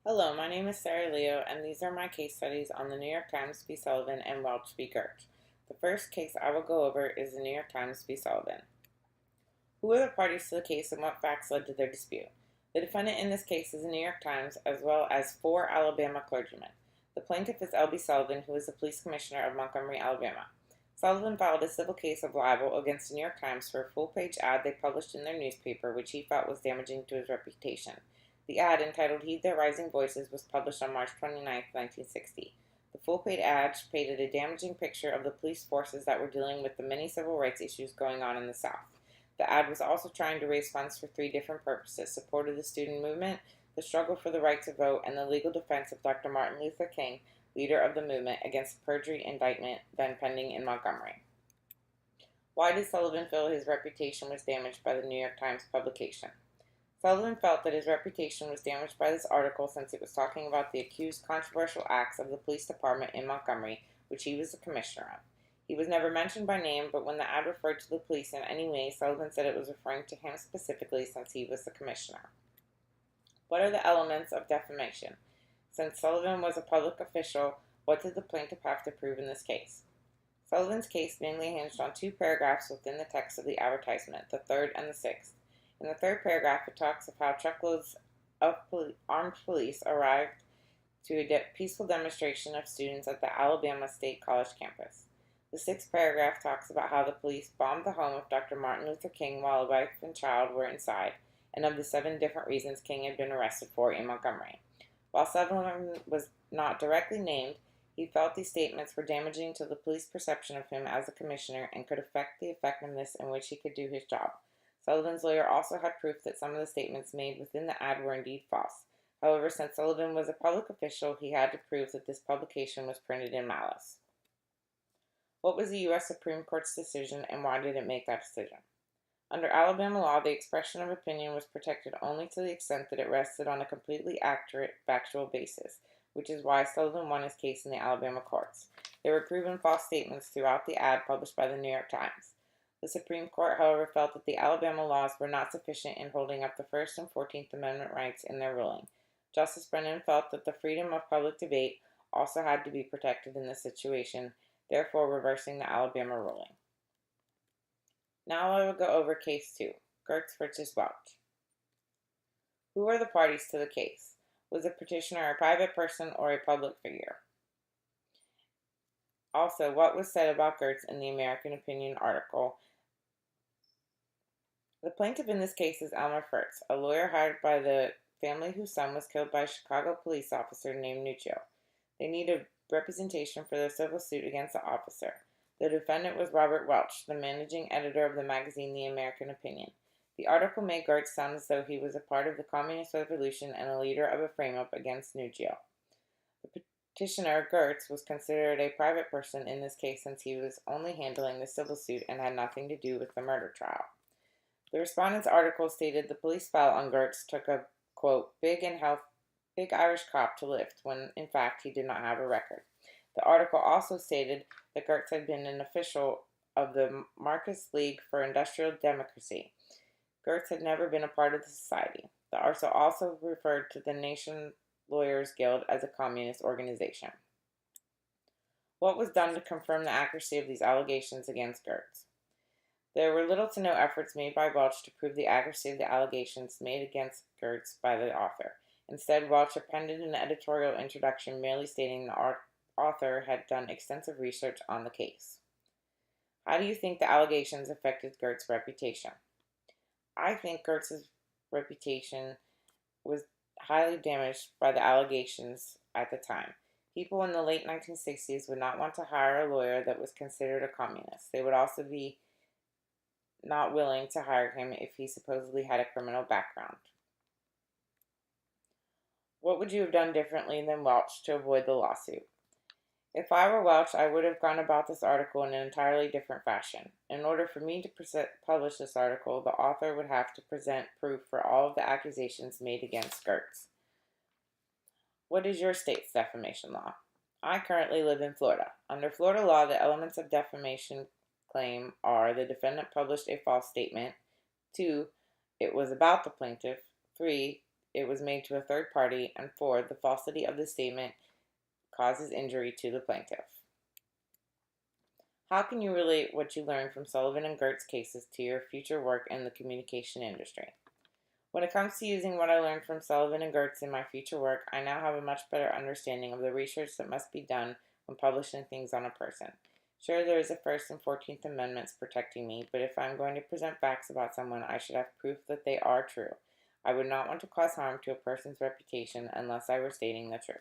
Hello, my name is Sarah Leo, and these are my case studies on the New York Times v. Sullivan and Welch v. Gert. The first case I will go over is the New York Times v. Sullivan. Who are the parties to the case and what facts led to their dispute? The defendant in this case is the New York Times, as well as 4 Alabama clergymen. The plaintiff is L.B. Sullivan, who is the police commissioner of Montgomery, Alabama. Sullivan filed a civil case of libel against the New York Times for a full-page ad they published in their newspaper, which he felt was damaging to his reputation. The ad, entitled "Heed Their Rising Voices," was published on March 29, 1960. The full-page ad painted a damaging picture of the police forces that were dealing with the many civil rights issues going on in the South. The ad was also trying to raise funds for 3 different purposes: support of the student movement, the struggle for the right to vote, and the legal defense of Dr. Martin Luther King, leader of the movement, against the perjury indictment then pending in Montgomery. Why did Sullivan feel his reputation was damaged by the New York Times publication? Sullivan felt that his reputation was damaged by this article since it was talking about the accused controversial acts of the police department in Montgomery, which he was the commissioner of. He was never mentioned by name, but when the ad referred to the police in any way, Sullivan said it was referring to him specifically since he was the commissioner. What are the elements of defamation? Since Sullivan was a public official, what did the plaintiff have to prove in this case? Sullivan's case mainly hinged on 2 paragraphs within the text of the advertisement, the 3rd and the 6th. In the 3rd paragraph, it talks of how truckloads of armed police arrived to a peaceful demonstration of students at the Alabama State College campus. The 6th paragraph talks about how the police bombed the home of Dr. Martin Luther King while a wife and child were inside, and of the 7 different reasons King had been arrested for in Montgomery. While Sullivan was not directly named, he felt these statements were damaging to the police perception of him as a commissioner and could affect the effectiveness in which he could do his job. Sullivan's lawyer also had proof that some of the statements made within the ad were indeed false. However, since Sullivan was a public official, he had to prove that this publication was printed in malice. What was the U.S. Supreme Court's decision, and why did it make that decision? Under Alabama law, the expression of opinion was protected only to the extent that it rested on a completely accurate factual basis, which is why Sullivan won his case in the Alabama courts. There were proven false statements throughout the ad published by the New York Times. The Supreme Court, however, felt that the Alabama laws were not sufficient in holding up the First and 14th Amendment rights in their ruling. Justice Brennan felt that the freedom of public debate also had to be protected in this situation, therefore reversing the Alabama ruling. Now I will go over Case 2, Gertz v. Welch. Who are the parties to the case? Was the petitioner a private person or a public figure? Also, what was said about Gertz in the American Opinion article? The plaintiff in this case is Elmer Furtz, a lawyer hired by the family whose son was killed by a Chicago police officer named Nuccio. They needed representation for their civil suit against the officer. The defendant was Robert Welch, the managing editor of the magazine The American Opinion. The article made Gertz sound as though he was a part of the Communist Revolution and a leader of a frame-up against Nuccio. The petitioner, Gertz, was considered a private person in this case since he was only handling the civil suit and had nothing to do with the murder trial. The respondent's article stated the police file on Gertz took a, quote, big Irish cop to lift, when in fact he did not have a record. The article also stated that Gertz had been an official of the Marxist League for Industrial Democracy. Gertz had never been a part of the society. The article also referred to the Nation Lawyers Guild as a communist organization. What was done to confirm the accuracy of these allegations against Gertz? There were little to no efforts made by Welch to prove the accuracy of the allegations made against Gertz by the author. Instead, Welch appended an editorial introduction merely stating the author had done extensive research on the case. How do you think the allegations affected Gertz's reputation? I think Gertz's reputation was highly damaged by the allegations at the time. People in the late 1960s would not want to hire a lawyer that was considered a communist. They would also be not willing to hire him if he supposedly had a criminal background. What would you have done differently than Welch to avoid the lawsuit? If I were Welch, I would have gone about this article in an entirely different fashion. In order for me to publish this article, the author would have to present proof for all of the accusations made against Gertz. What is your state's defamation law? I currently live in Florida. Under Florida law, the elements of defamation claim are: the defendant published a false statement, 2, it was about the plaintiff, 3, it was made to a third party, and 4, the falsity of the statement causes injury to the plaintiff. How can you relate what you learned from Sullivan and Gert's cases to your future work in the communication industry? When it comes to using what I learned from Sullivan and Gertz in my future work, I now have a much better understanding of the research that must be done when publishing things on a person. Sure, there is the First and 14th Amendments protecting me, but if I'm going to present facts about someone, I should have proof that they are true. I would not want to cause harm to a person's reputation unless I were stating the truth.